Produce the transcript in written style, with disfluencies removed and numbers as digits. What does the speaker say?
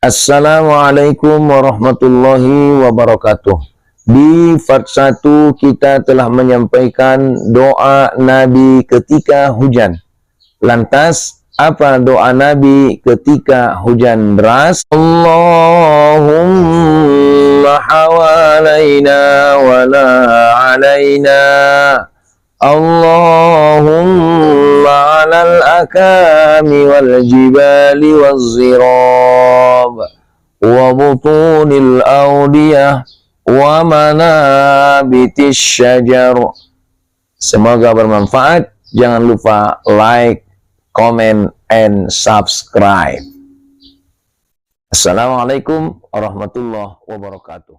Assalamualaikum warahmatullahi wabarakatuh. Di part 1 kita telah menyampaikan doa Nabi ketika hujan. Lantas, apa doa Nabi ketika hujan deras? Allahumma hawalaina wa la alaina. Allahumma alal akami wal jibali wal zirab wa butunil awdiyah wa manabitis syajar. Semoga bermanfaat. Jangan lupa like, comment, and subscribe. Assalamualaikum warahmatullahi wabarakatuh.